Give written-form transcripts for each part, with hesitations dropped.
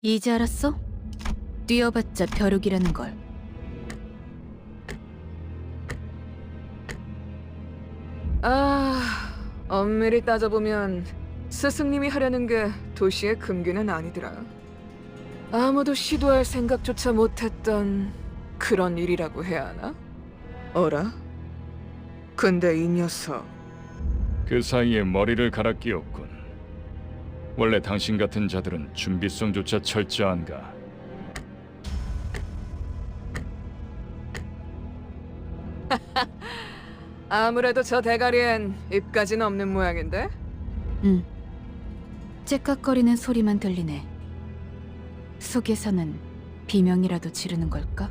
이제 알았어? 뛰어봤자 벼룩이라는 걸. 엄밀히 따져보면 스승님이 하려는 게 도시의 금기는 아니더라. 아무도 시도할 생각조차 못했던 그런 일이라고 해야 하나? 어라? 근데 이 녀석 그 사이에 머리를 갈아 끼웠군. 원래 당신 같은 자들은 준비성조차 철저한가? 아무래도 저 대가리엔 입까지는 없는 모양인데? 응. 째깍거리는 소리만 들리네. 속에서는 비명이라도 지르는 걸까?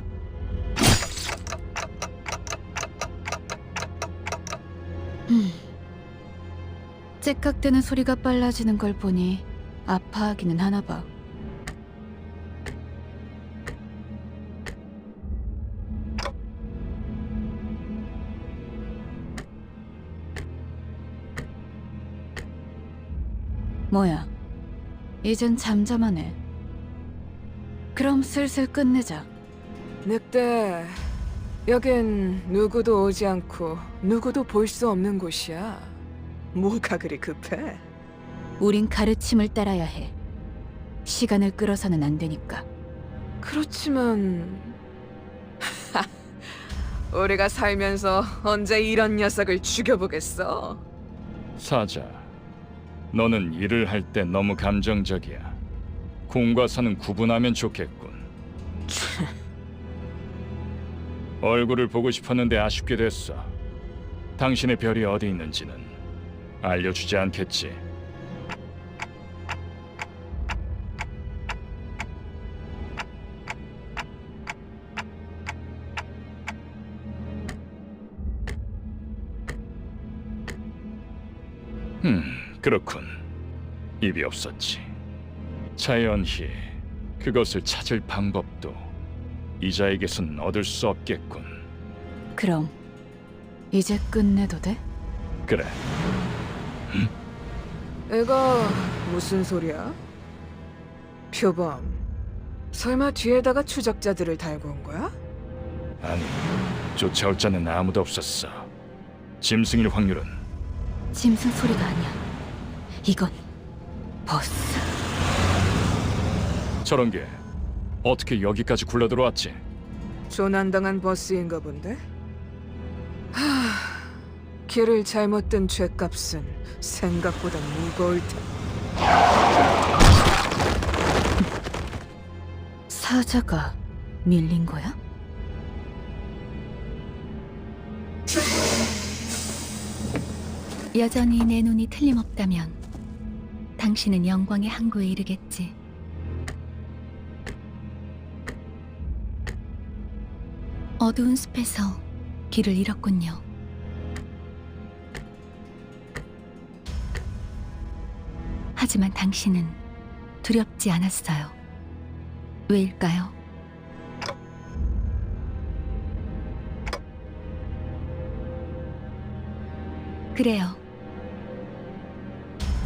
째깍대는 소리가 빨라지는 걸 보니 아파하기는 하나 봐. 뭐야, 이젠 잠잠하네. 그럼 슬슬 끝내자. 늑대, 여긴 누구도 오지 않고 누구도 볼 수 없는 곳이야. 뭐가 그리 급해? 우린 가르침을 따라야 해. 시간을 끌어서는 안 되니까. 그렇지만 우리가 살면서 언제 이런 녀석을 죽여보겠어? 사자, 너는 일을 할 때 너무 감정적이야. 공과 사는 구분하면 좋겠군. 얼굴을 보고 싶었는데 아쉽게 됐어. 당신의 별이 어디 있는지는 알려주지 않겠지. 그렇군. 입이 없었지. 자연히 그것을 찾을 방법도 이자에게선 얻을 수 없겠군. 그럼 이제 끝내도 돼? 그래. 이거 무슨 소리야? 표범, 설마 뒤에다가 추적자들을 달고 온 거야? 아니, 쫓아올 자는 아무도 없었어. 짐승일 확률은 짐승 소리가 아니야. 이건 보스. 저런 게 어떻게 여기까지 굴러들어왔지? 조난당한 버스인가 본데? 길을 잘못 든 죗값은 생각보다 무거울 텐데. 사자가 밀린 거야? 여전히 내 눈이 틀림없다면 당신은 영광의 항구에 이르겠지. 어두운 숲에서 길을 잃었군요. 하지만 당신은 두렵지 않았어요. 왜일까요? 그래요.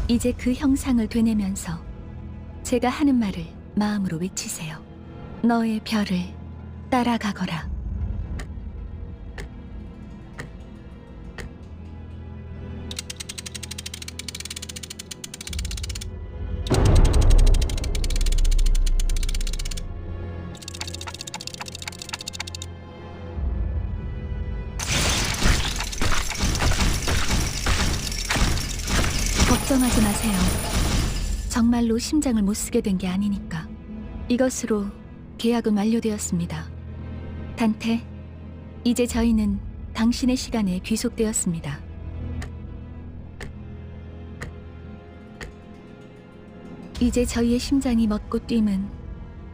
이제 그 형상을 되뇌면서 제가 하는 말을 마음으로 외치세요. 너의 별을 따라가거라. 걱정하지 마세요. 정말로 심장을 못 쓰게 된 게 아니니까. 이것으로 계약은 완료되었습니다. 단테, 이제 저희는 당신의 시간에 귀속되었습니다. 이제 저희의 심장이 멎고 뛰면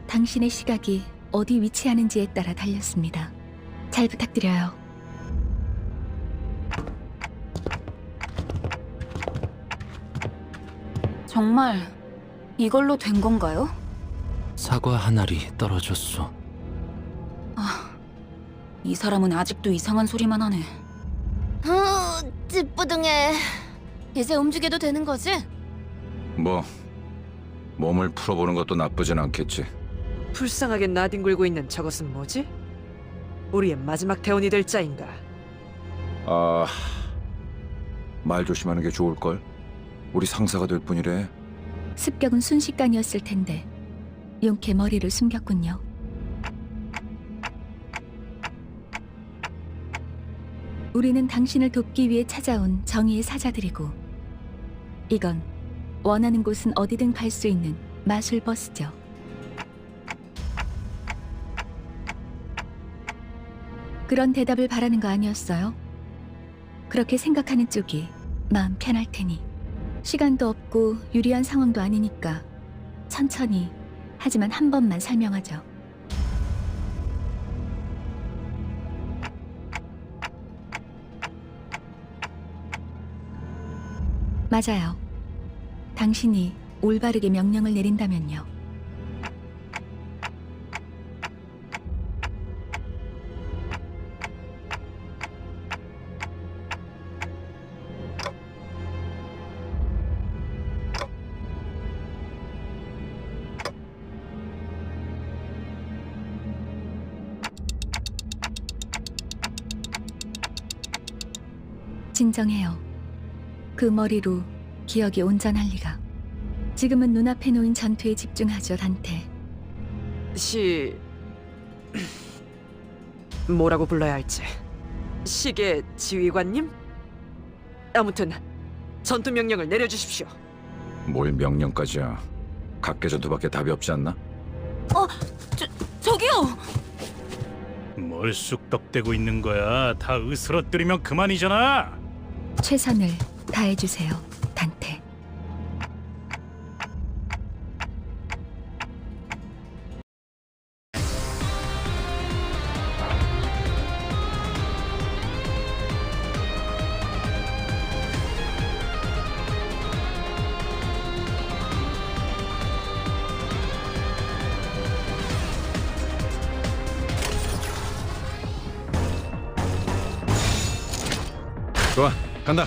당신의 시각이 어디 위치하는지에 따라 달렸습니다. 잘 부탁드려요. 정말 이걸로 된 건가요? 사과 한 알이 떨어졌소. 이 사람은 아직도 이상한 소리만 하네. 찌뿌둥해. 이제 움직여도 되는 거지? 뭐 몸을 풀어보는 것도 나쁘진 않겠지. 불쌍하게 나뒹굴고 있는 저것은 뭐지? 우리의 마지막 대원이 될 자인가? 아, 말 조심하는 게 좋을걸. 우리 상사가 될 뿐이래. 습격은 순식간이었을 텐데 용케 머리를 숨겼군요. 우리는 당신을 돕기 위해 찾아온 정의의 사자들이고 이건 원하는 곳은 어디든 갈 수 있는 마술 버스죠. 그런 대답을 바라는 거 아니었어요? 그렇게 생각하는 쪽이 마음 편할 테니. 시간도 없고 유리한 상황도 아니니까 천천히, 하지만 한 번만 설명하죠. 맞아요. 당신이 올바르게 명령을 내린다면요. 진정해요. 그 머리로 기억이 온전할 리가. 지금은 눈앞에 놓인 전투에 집중하죠, 단테. 뭐라고 불러야 할지. 시계 지휘관님? 아무튼 전투 명령을 내려주십시오. 뭘 명령까지야. 각계전투밖에 답이 없지 않나? 저기요! 뭘 쑥덕대고 있는 거야? 다 으스러뜨리면 그만이잖아. 최선을 다해주세요, 단테. 좋아, 간다.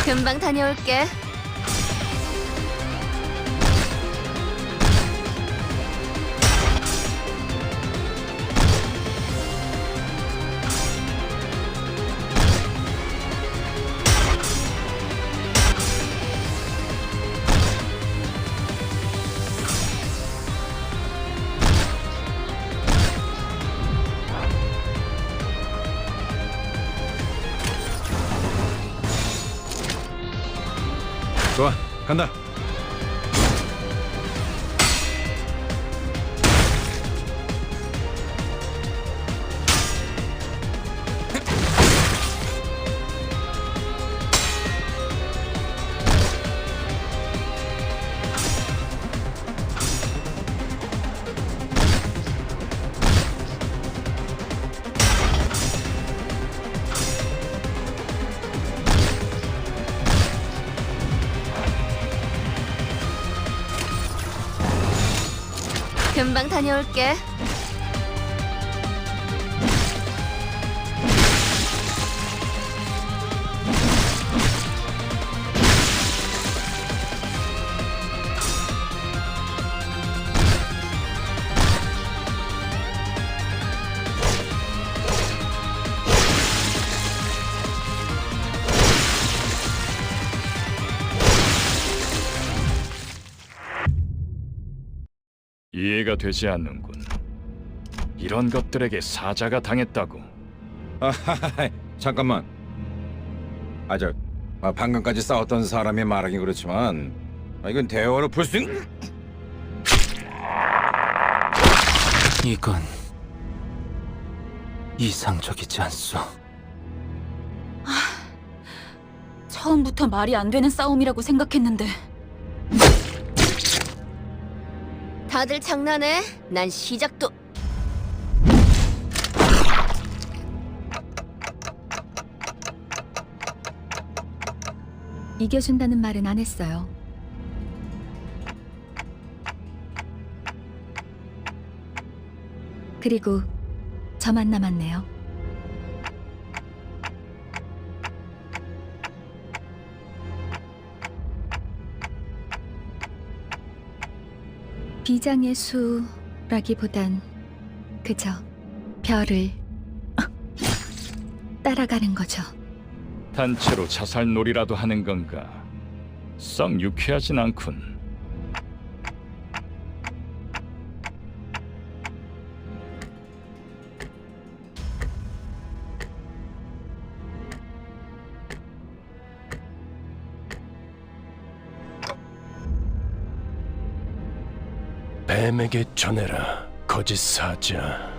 금방 다녀올게. 좋아, 간다. 금방 다녀올게. 이해가 되지 않는군. 이런 것들에게 사자가 당했다고. 아하하, 잠깐만. 방금까지 싸웠던 사람이 말하긴 그렇지만 이건 대화로 풀 수 있는... 이건 이상적이지 않소. 처음부터 말이 안 되는 싸움이라고 생각했는데 다들 장난해? 난 시작도 이겨준다는 말은 안 했어요. 그리고 저만 남았네요. 비장의 수라기보단 그저 별을 따라가는 거죠. 단체로 자살놀이라도 하는 건가? 썩 유쾌하진 않군. 뱀에게 전해라, 거짓 사자.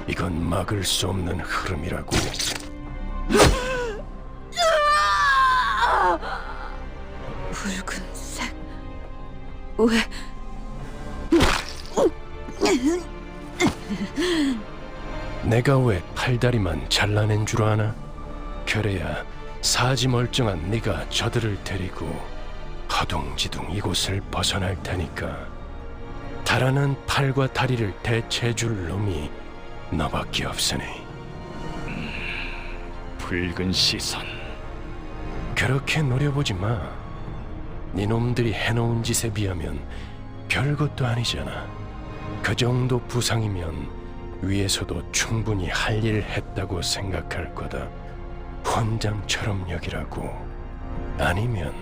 이건 막을 수 없는 흐름이라고. 붉은색 왜 내가 왜 팔다리만 잘라낸 줄 아나? 그래야 사지 멀쩡한 네가 저들을 데리고 허둥지둥 이곳을 벗어날 테니까. 달아난 팔과 다리를 대체해줄 놈이 너밖에 없으니. 붉은 시선. 그렇게 노려보지 마. 네 놈들이 해놓은 짓에 비하면 별것도 아니잖아. 그 정도 부상이면 위에서도 충분히 할 일 했다고 생각할 거다. 훈장처럼 여기라고. 아니면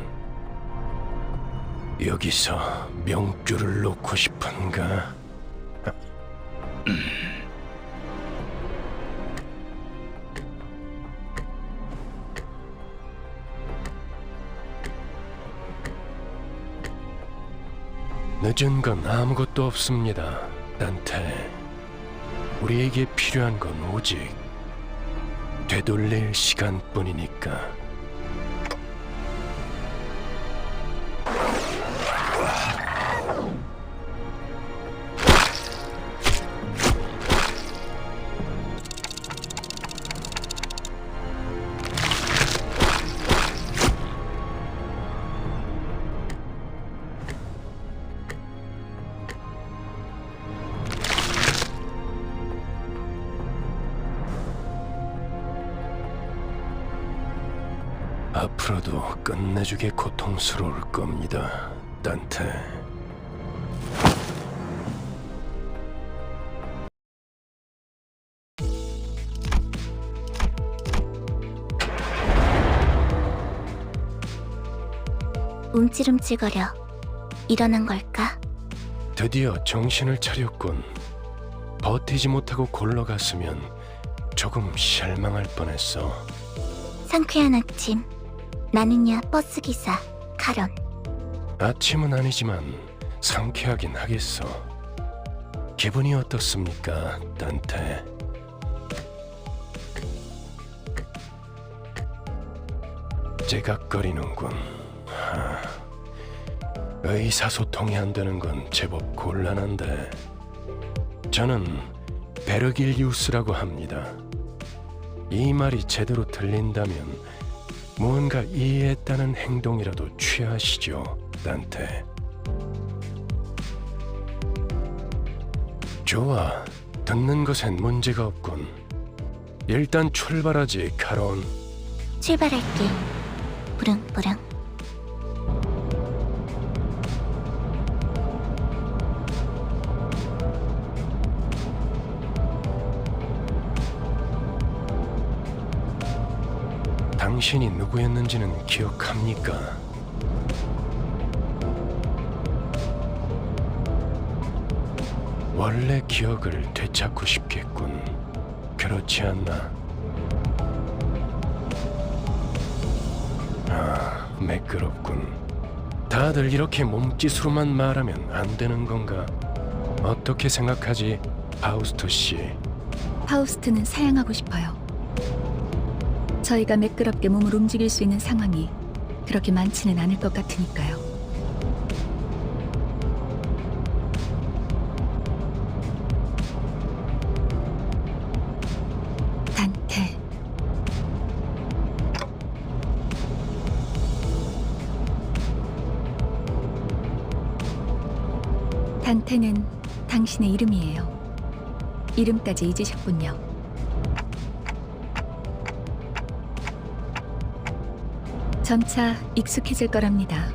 여기서 명줄을 놓고 싶은가? 늦은 건 아무것도 없습니다, 단테. 우리에게 필요한 건 오직 되돌릴 시간뿐이니까. 앞으로도 끝내주게 고통스러울 겁니다, 단테. 움찔움찔거려. 일어난 걸까? 드디어 정신을 차렸군. 버티지 못하고 골러갔으면 조금 실망할 뻔했어. 상쾌한 아침. 나는야 버스기사 카런. 아침은 아니지만 상쾌하긴 하겠어. 기분이 어떻습니까, 단테? 제각거리는군. 의사소통이 안 되는 건 제법 곤란한데. 저는 베르길리우스라고 합니다. 이 말이 제대로 들린다면 무언가 이해했다는 행동이라도 취하시죠, 단테. 좋아, 듣는 것엔 문제가 없군. 일단 출발하지, 카론. 출발할게. 부릉부릉. 당신이 누구였는지는 기억합니까? 원래 기억을 되찾고 싶겠군. 그렇지 않나? 매끄럽군. 다들 이렇게 몸짓으로만 말하면 안 되는 건가? 어떻게 생각하지, 파우스토 씨? 파우스트는 사양하고 싶어요. 저희가 매끄럽게 몸을 움직일 수 있는 상황이 그렇게 많지는 않을 것 같으니까요. 단테. 단테는 당신의 이름이에요. 이름까지 잊으셨군요. 점차 익숙해질 거랍니다.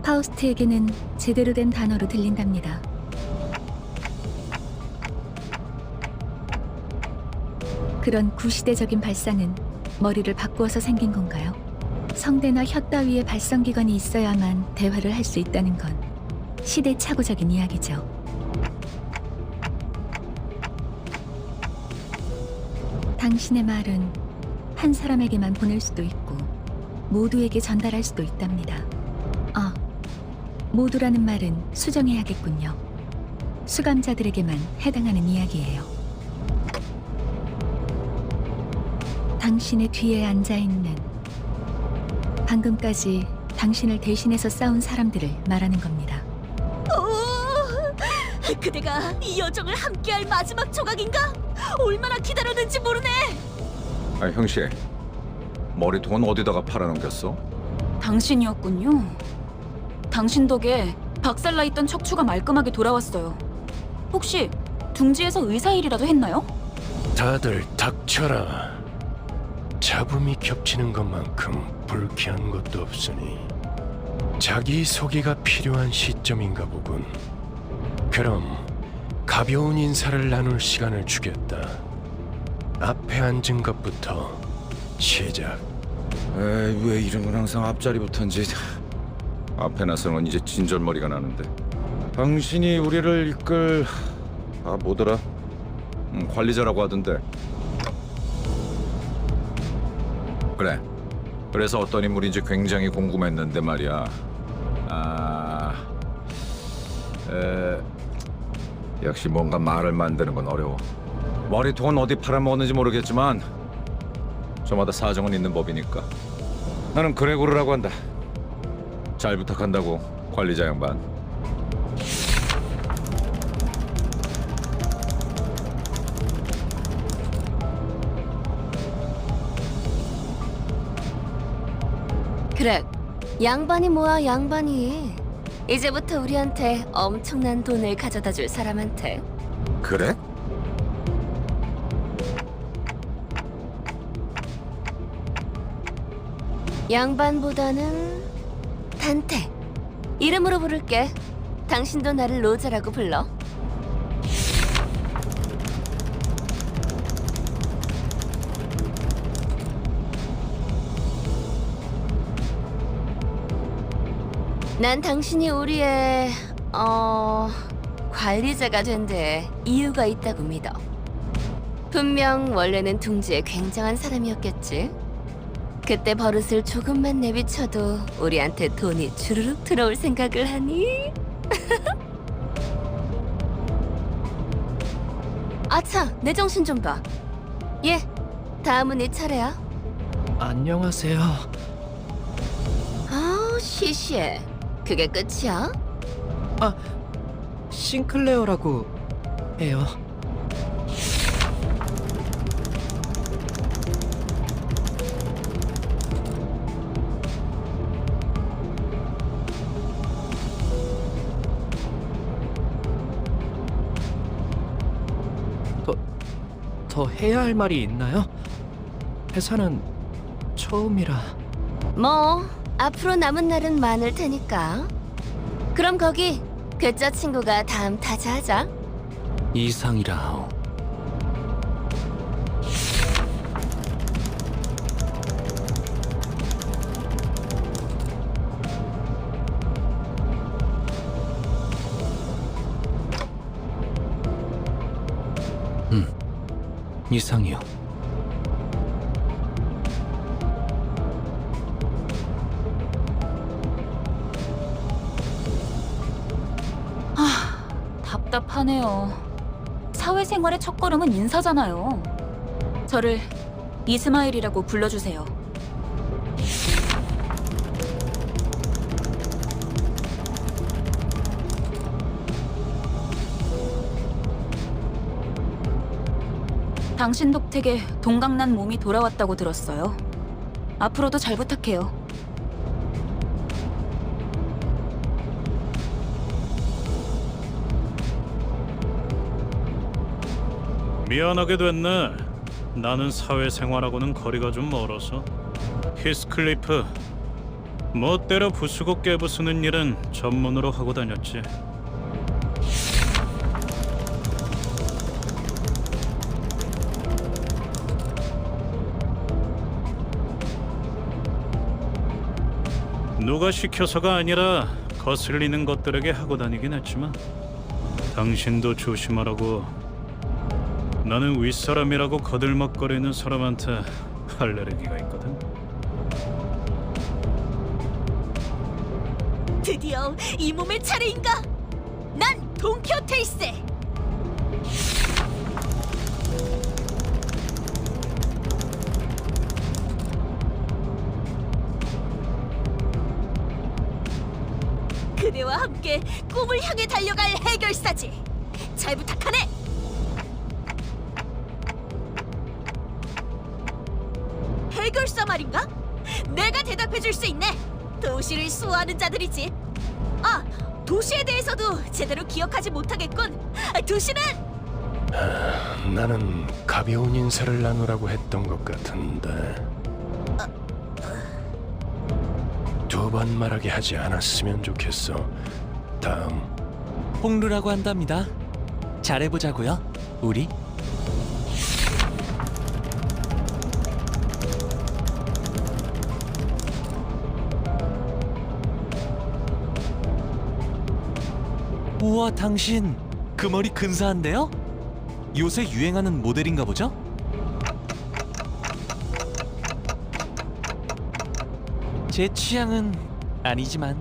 파우스트에게는 제대로 된 단어로 들린답니다. 그런 구시대적인 발상은 머리를 바꾸어서 생긴 건가요? 성대나 혀 따위의 발성기관이 있어야만 대화를 할 수 있다는 건 시대착오적인 이야기죠. 당신의 말은 한 사람에게만 보낼 수도 있고 모두에게 전달할 수도 있답니다. 아, 모두라는 말은 수정해야겠군요. 수감자들에게만 해당하는 이야기예요. 당신의 뒤에 앉아있는, 방금까지 당신을 대신해서 싸운 사람들을 말하는 겁니다. 그대가 이 여정을 함께할 마지막 조각인가? 얼마나 기다렸는지 모르네. 아, 형씨, 머리통은 어디다가 팔아넘겼어? 당신이었군요. 당신 덕에 박살나 있던 척추가 말끔하게 돌아왔어요. 혹시 둥지에서 의사 일이라도 했나요? 다들 닥쳐라. 잡음이 겹치는 것만큼 불쾌한 것도 없으니 자기 소개가 필요한 시점인가 보군. 그럼 가벼운 인사를 나눌 시간을 주겠다. 앞에 앉은 것부터 시작. 에이, 왜 이런 건 항상 앞자리부터인지. 앞에 나서는 이제 진절머리가 나는데. 당신이 우리를 이끌... 아, 뭐더라? 관리자라고 하던데. 그래. 그래서 어떤 인물인지 굉장히 궁금했는데 말이야. 역시 뭔가 말을 만드는 건 어려워. 머리통은 어디 팔아먹었는지 모르겠지만 저마다 사정은 있는 법이니까. 나는 그레고르라고 한다. 잘 부탁한다고, 관리자 양반. 그래, 양반이 뭐야 양반이. 이제부터 우리한테 엄청난 돈을 가져다 줄 사람한테. 그래? 양반보다는 단테. 이름으로 부를게. 당신도 나를 로저라고 불러. 난 당신이 우리의 관리자가 된 데 이유가 있다고 믿어. 분명 원래는 둥지에 굉장한 사람이었겠지. 그때 버릇을 조금만 내비쳐도 우리한테 돈이 주르륵 들어올 생각을 하니? 아차, 내 정신 좀 봐. 예, 다음은 네 차례야. 안녕하세요. 아우, 시시해. 그게 끝이야? 싱클레어라고 해요. 더 해야 할 말이 있나요? 회사는 처음이라. 뭐 앞으로 남은 날은 많을 테니까. 그럼 거기 괴짜 친구가 다음 타자하자. 이상이라. 이상이요. 답답하네요. 사회생활의 첫걸음은 인사잖아요. 저를 이스마일이라고 불러주세요. 당신 덕택에 동강난 몸이 돌아왔다고 들었어요. 앞으로도 잘 부탁해요. 미안하게 됐네. 나는 사회생활하고는 거리가 좀 멀어서. 히스클리프, 멋대로 부수고 깨부수는 일은 전문으로 하고 다녔지. 누가 시켜서가 아니라 거슬리는 것들에게 하고 다니긴 했지만 당신도 조심하라고. 나는 윗사람이라고 거들먹거리는 사람한테 알레르기가 있거든. 드디어 이 몸의 차례인가? 난 돈키호테일세. 그대와 함께 꿈을 향해 달려갈 해결사지. 잘 부탁하네. 해결사 말인가? 내가 대답해줄 수 있네. 도시를 수호하는 자들이지. 아, 도시에 대해서도 제대로 기억하지 못하겠군. 도시는 나는 가벼운 인사를 나누라고 했던 것 같은데 두 번 말하게 하지 않았으면 좋겠어. 다음. 홍루라고 한답니다. 잘해보자고요, 우리. 우와, 당신 그 머리 근사한데요? 요새 유행하는 모델인가 보죠? 제 취향은 아니지만.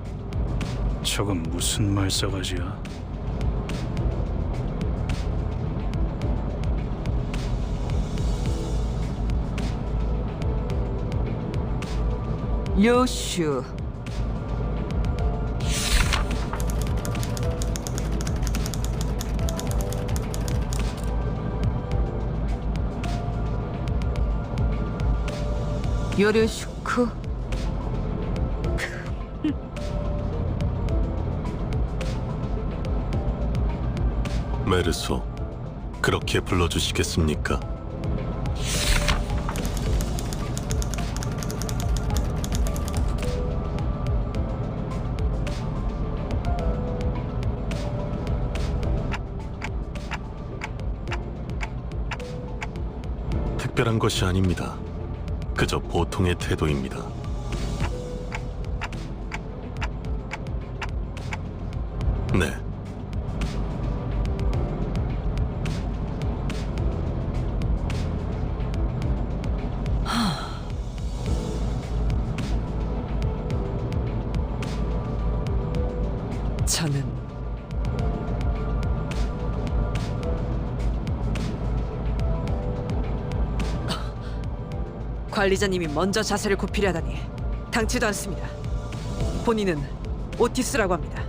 저건 무슨 말싸가지야? 요슈. 요르슈크. 메르소, 그렇게 불러주시겠습니까? 특별한 것이 아닙니다. 그저 보통의 태도입니다. 네. 저는 관리자님이 먼저 자세를 굽히려 하다니 당치도 않습니다. 본인은 오티스라고 합니다.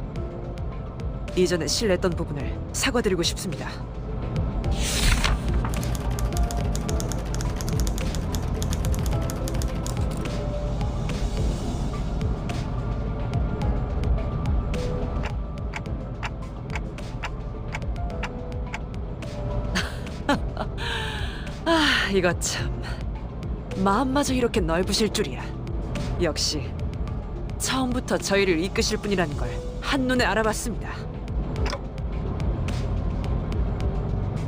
이전에 실례했던 부분을 사과드리고 싶습니다. 아, 이거 참 마음마저 이렇게 넓으실 줄이야. 역시 처음부터 저희를 이끄실 분이라는 걸 한눈에 알아봤습니다.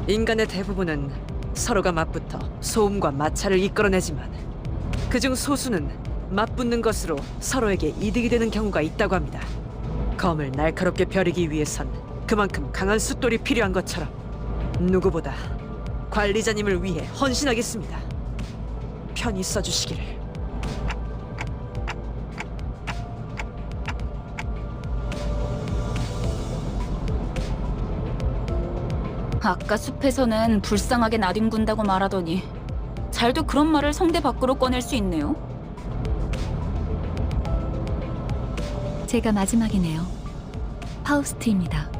인간의 대부분은 서로가 맞붙어 소음과 마찰을 이끌어내지만 그중 소수는 맞붙는 것으로 서로에게 이득이 되는 경우가 있다고 합니다. 검을 날카롭게 벼리기 위해선 그만큼 강한 숫돌이 필요한 것처럼 누구보다 관리자님을 위해 헌신하겠습니다. 편히 써주시기를. 아까 숲에서는 불쌍하게 나뒹군다고 말하더니 잘도 그런 말을 성대 밖으로 꺼낼 수 있네요. 제가 마지막이네요. 파우스트입니다.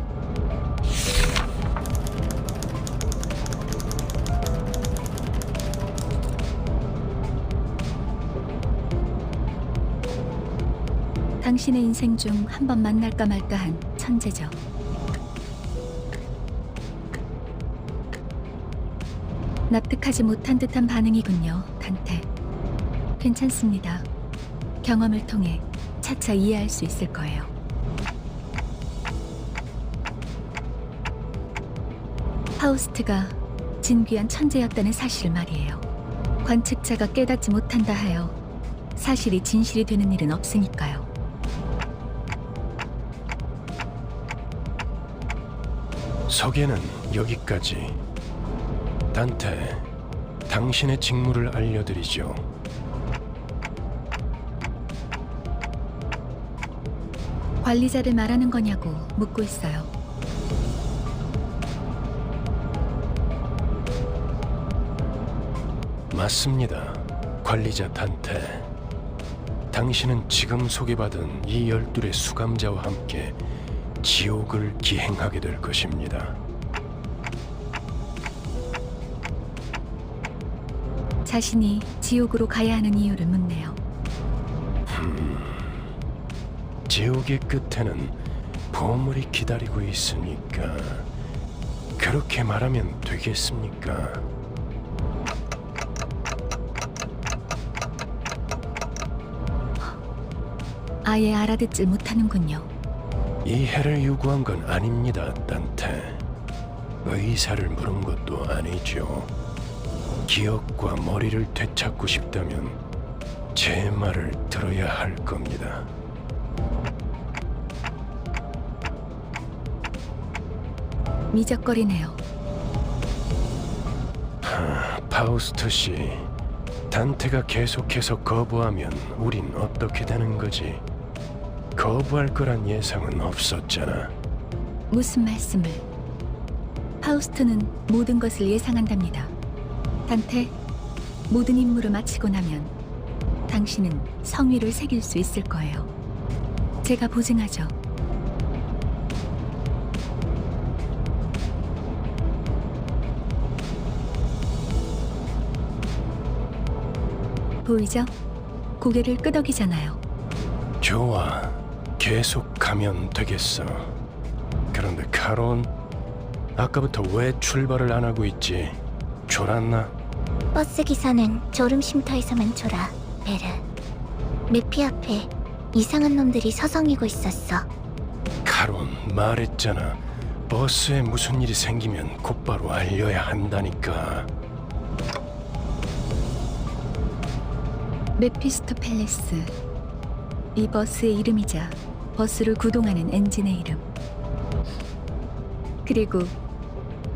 당신의 인생 중 한 번 만날까 말까한 천재죠. 납득하지 못한 듯한 반응이군요, 단테. 괜찮습니다. 경험을 통해 차차 이해할 수 있을 거예요. 파우스트가 진귀한 천재였다는 사실 말이에요. 관측자가 깨닫지 못한다 하여 사실이 진실이 되는 일은 없으니까요. 소개는 여기까지. 단테, 당신의 직무를 알려드리죠. 관리자를 말하는 거냐고 묻고 있어요. 맞습니다. 관리자 단테. 당신은 지금 소개받은 이 12의 수감자와 함께 지옥을 기행하게 될 것입니다. 자신이 지옥으로 가야 하는 이유를 묻네요. 지옥의 끝에는 보물이 기다리고 있으니까 그렇게 말하면 되겠습니까? 아예 알아듣질 못하는군요. 이해를 요구한 건 아닙니다, 단테. 의사를 물은 것도 아니죠. 기억과 머리를 되찾고 싶다면 제 말을 들어야 할 겁니다. 미적거리네요. 파우스트 씨, 단테가 계속해서 거부하면 우린 어떻게 되는 거지? 거부할 거란 예상은 없었잖아. 무슨 말씀을? 파우스트는 모든 것을 예상한답니다. 단테, 모든 임무를 마치고 나면 당신은 성위를 새길 수 있을 거예요. 제가 보증하죠. 보이죠? 고개를 끄덕이잖아요. 좋아, 계속 가면 되겠어. 그런데 카론, 아까부터 왜 출발을 안 하고 있지? 졸았나? 버스 기사는 졸음 쉼터에서만 졸아, 베르. 메피 앞에 이상한 놈들이 서성이고 있었어. 카론, 말했잖아. 버스에 무슨 일이 생기면 곧바로 알려야 한다니까. 메피스토 팰레스. 이 버스의 이름이자 버스를 구동하는 엔진의 이름. 그리고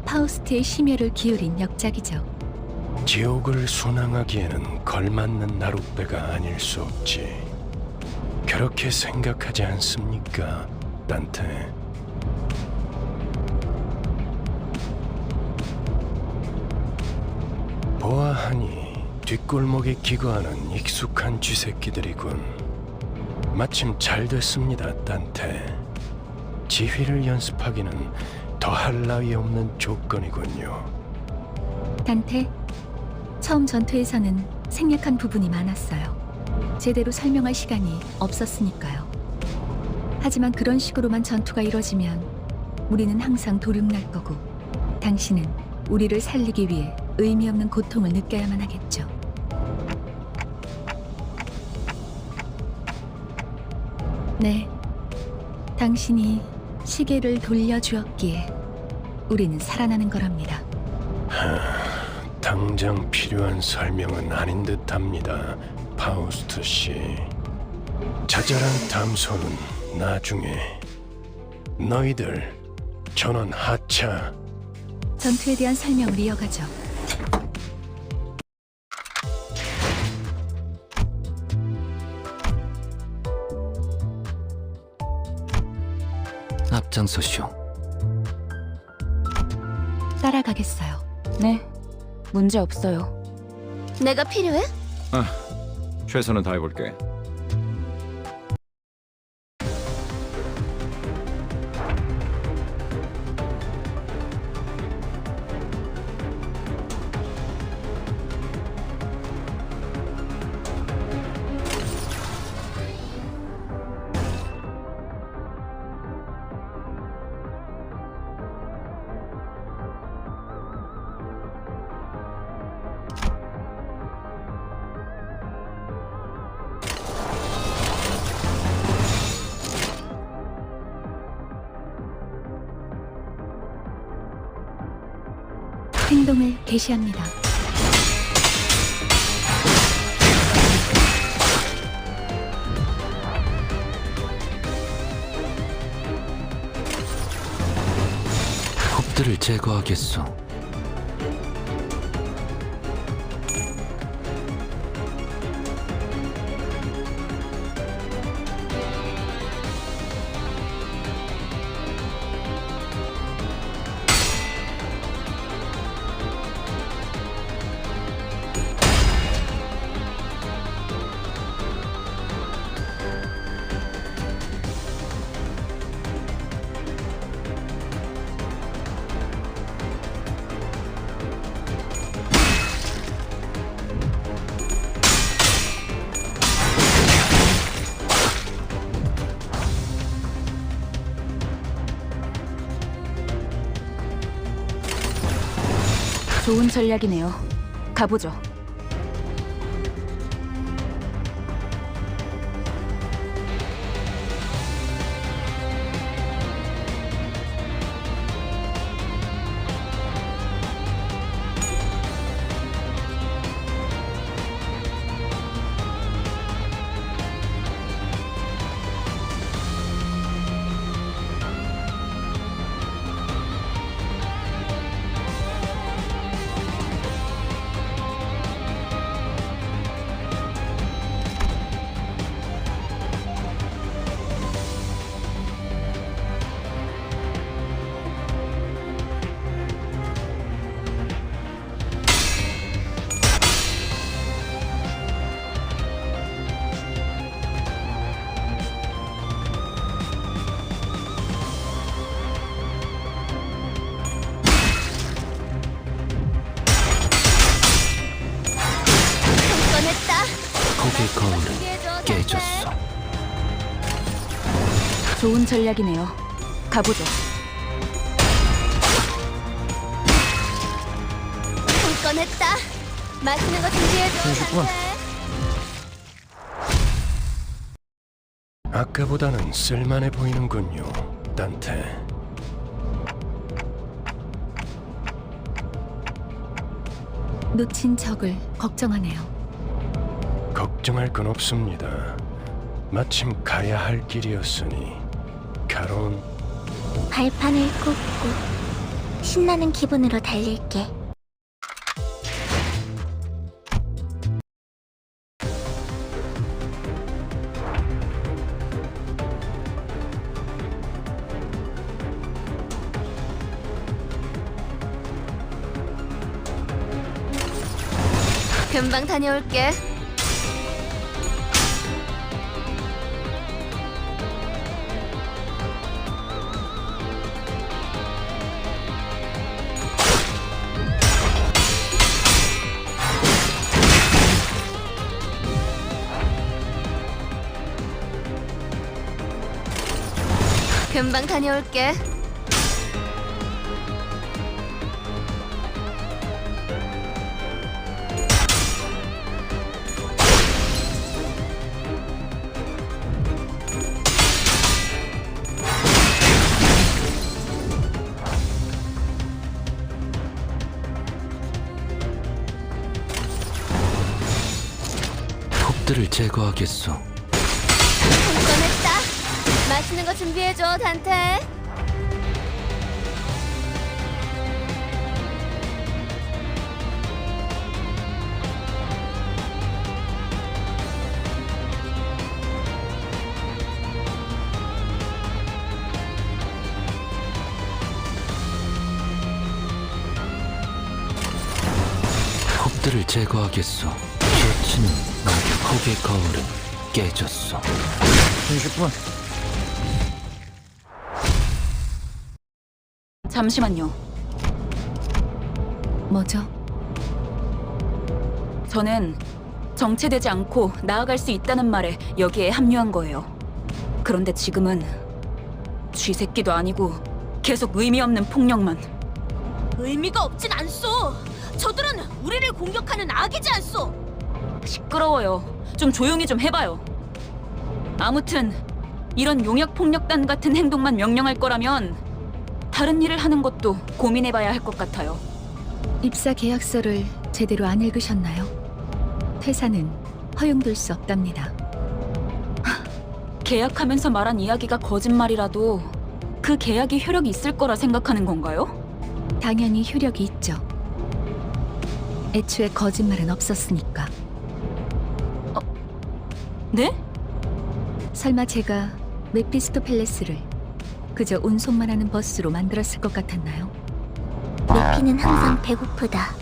파우스트의 심혈을 기울인 역작이죠. 지옥을 순항하기에는 걸맞는 나룻배가 아닐 수 없지. 그렇게 생각하지 않습니까, 단테? 보아하니 뒷골목에 기거하는 익숙한 쥐새끼들이군. 마침 잘 됐습니다, 단테. 지휘를 연습하기는 더할 나위 없는 조건이군요. 단테, 처음 전투에서는 생략한 부분이 많았어요. 제대로 설명할 시간이 없었으니까요. 하지만 그런 식으로만 전투가 이뤄지면 우리는 항상 도륙날 거고, 당신은 우리를 살리기 위해 의미 없는 고통을 느껴야만 하겠죠. 네, 당신이 시계를 돌려주었기에 우리는 살아나는 거랍니다. 당장 필요한 설명은 아닌 듯합니다, 파우스트 씨. 자잘한 담소는 나중에. 너희들 전원 하차. 전투에 대한 설명을 이어가죠. 앞장서시오. 따라가겠어요. 네, 문제 없어요. 내가 필요해? 최선은 다해볼게. 행동을 개시합니다. 홉들을 제거하겠소. 좋은 전략이네요. 가보죠. 고개 거울은 깨졌어. 좋은 전략이네요. 가보죠. 꺼냈다. 맛있는 거 준비해줘. 해주구나. 아까보다는 쓸만해 보이는군요, 단테. 놓친 적을 걱정하네요. 걱정할 건 없습니다. 마침 가야 할 길이었으니 가론. 발판을 꽂고 신나는 기분으로 달릴게. 금방 다녀올게. 금방 다녀올게. 홉들을 제거하겠소. 꺼냈다. 맛있는 거 준비해줘, 단테. 폭들을 제거하겠소. 쫓치는 폭의 거울은 깨졌소. 20분. 잠시만요. 뭐죠? 저는 정체되지 않고 나아갈 수 있다는 말에 여기에 합류한 거예요. 그런데 지금은 쥐새끼도 아니고 계속 의미 없는 폭력만. 의미가 없진 않소. 저들은 우리를 공격하는 악이지 않소. 시끄러워요. 좀 조용히 좀 해봐요. 아무튼 이런 용역폭력단 같은 행동만 명령할 거라면 다른 일을 하는 것도 고민해봐야 할 것 같아요. 입사 계약서를 제대로 안 읽으셨나요? 퇴사는 허용될 수 없답니다. 계약하면서 말한 이야기가 거짓말이라도 그 계약이 효력이 있을 거라 생각하는 건가요? 당연히 효력이 있죠. 애초에 거짓말은 없었으니까. 네? 설마 제가 메피스토펠레스를 그저 운송만 하는 버스로 만들었을 것 같았나요? 메피는 항상 배고프다.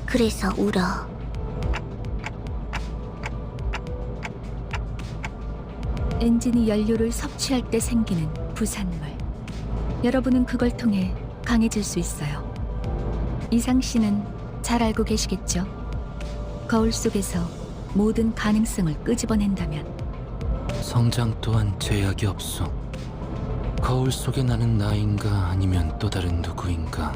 그래서 울어. 엔진이 연료를 섭취할 때 생기는 부산물. 여러분은 그걸 통해 강해질 수 있어요. 이상 씨는 잘 알고 계시겠죠? 거울 속에서 모든 가능성을 끄집어낸다면 성장 또한 제약이 없소. 거울 속에 나는 나인가 아니면 또 다른 누구인가.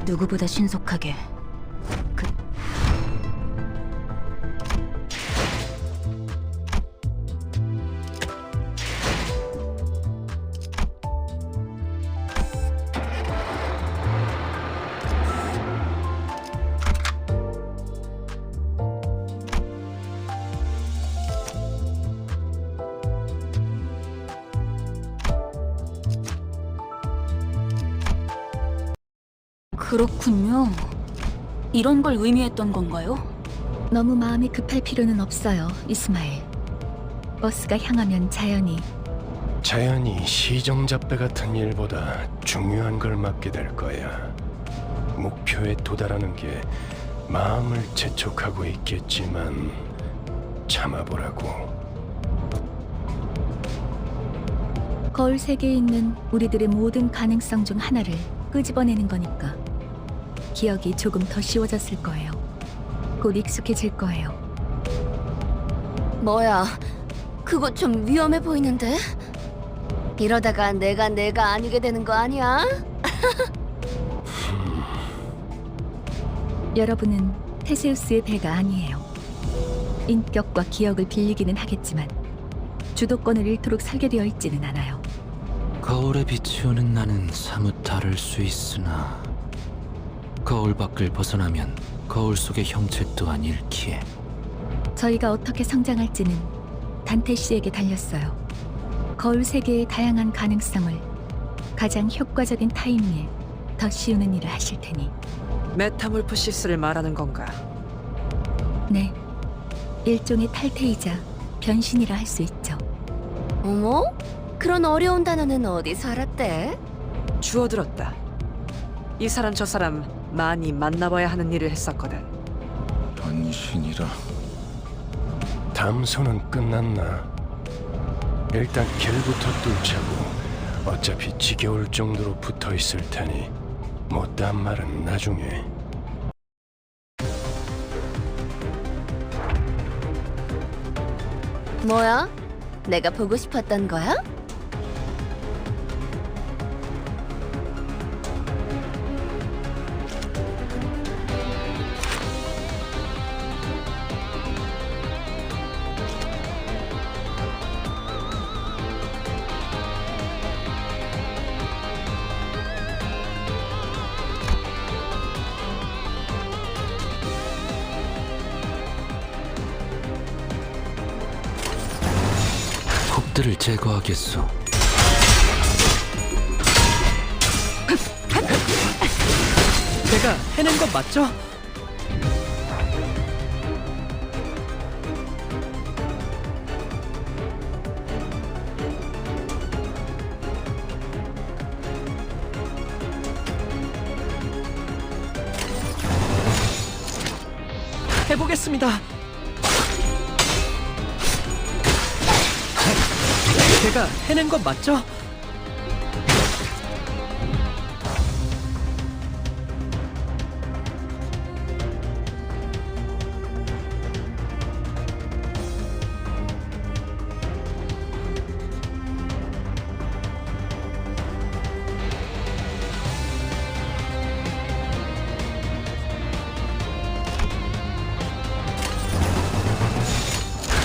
누구보다 신속하게. 그렇군요. 이런 걸 의미했던 건가요? 너무 마음이 급할 필요는 없어요, 이스마엘. 버스가 향하면 자연히 시정잡배 같은 일보다 중요한 걸 맡게 될 거야. 목표에 도달하는 게 마음을 재촉하고 있겠지만 참아보라고. 거울 세계에 있는 우리들의 모든 가능성 중 하나를 끄집어내는 거니까 기억이 조금 더 쉬워졌을 거예요. 곧 익숙해질 거예요. 뭐야, 그거 좀 위험해 보이는데? 이러다가 내가 아니게 되는 거 아니야? 여러분은 테세우스의 배가 아니에요. 인격과 기억을 빌리기는 하겠지만 주도권을 잃도록 설계되어 있지는 않아요. 거울에 비치우는 나는 사뭇 다를 수 있으나 거울 밖을 벗어나면 거울 속의 형체 또한 잃기에. 저희가 어떻게 성장할지는 단테 씨에게 달렸어요. 거울 세계의 다양한 가능성을 가장 효과적인 타이밍에 더 씌우는 일을 하실 테니. 메타몰포시스를 말하는 건가? 네, 일종의 탈퇴이자 변신이라 할 수 있죠. 어머? 그런 어려운 단어는 어디서 알았대? 주워들었다. 이 사람 저 사람 많이 만나봐야 하는 일을 했었거든. 변신이라. 담소는 끝났나? 일단 길부터 뚫자고. 어차피 지겨울 정도로 붙어 있을 테니 못다한 말은 나중에. 뭐야? 내가 보고 싶었던 거야? 폭들을 제거하겠소. 제가 해낸 건 맞죠? 해보겠습니다. 제가 해낸 건 맞죠?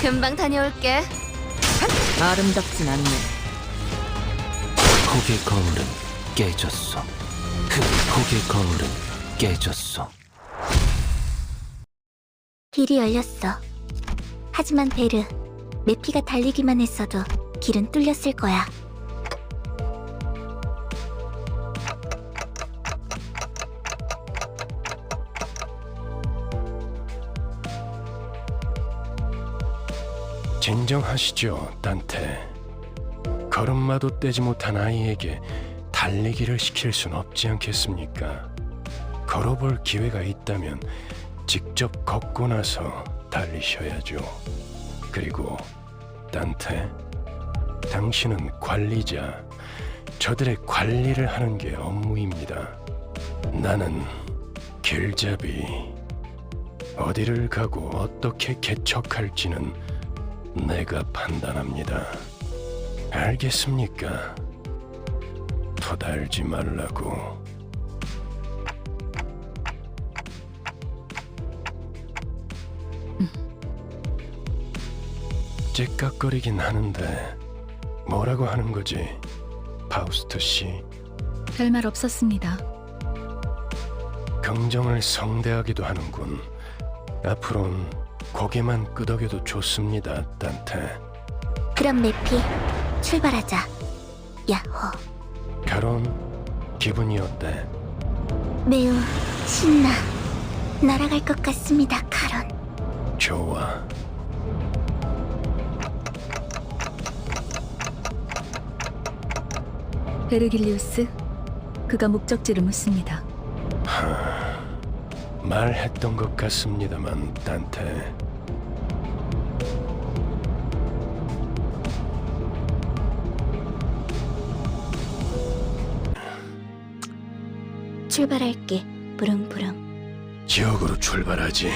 금방 다녀올게. 아름답진 않네. 고개 거울은 깨졌어. 고개 거울은 깨졌어. 길이 열렸어. 하지만 베르, 메피가 달리기만 했어도 길은 뚫렸을 거야. 진정하시죠, 단테. 걸음마도 떼지 못한 아이에게 달리기를 시킬 순 없지 않겠습니까? 걸어볼 기회가 있다면 직접 걷고 나서 달리셔야죠. 그리고 단테, 당신은 관리자, 저들의 관리를 하는 게 업무입니다. 나는 길잡이. 어디를 가고 어떻게 개척할지는 내가 판단합니다. 알겠습니까? 토달지 말라고. 째깍거리긴 하는데 뭐라고 하는 거지, 파우스트 씨? 별말 없었습니다. 긍정을 성대하기도 하는군. 앞으론 고개만 끄덕여도 좋습니다, 단테. 그럼 메피, 출발하자. 야호. 결혼 기분이 어때? 매우 신나. 날아갈 것 같습니다, 카론. 좋아. 베르길리우스, 그가 목적지를 묻습니다. 말했던 것 같습니다만, 단테. 출발할게. 부릉부릉. 지옥으로 출발하지.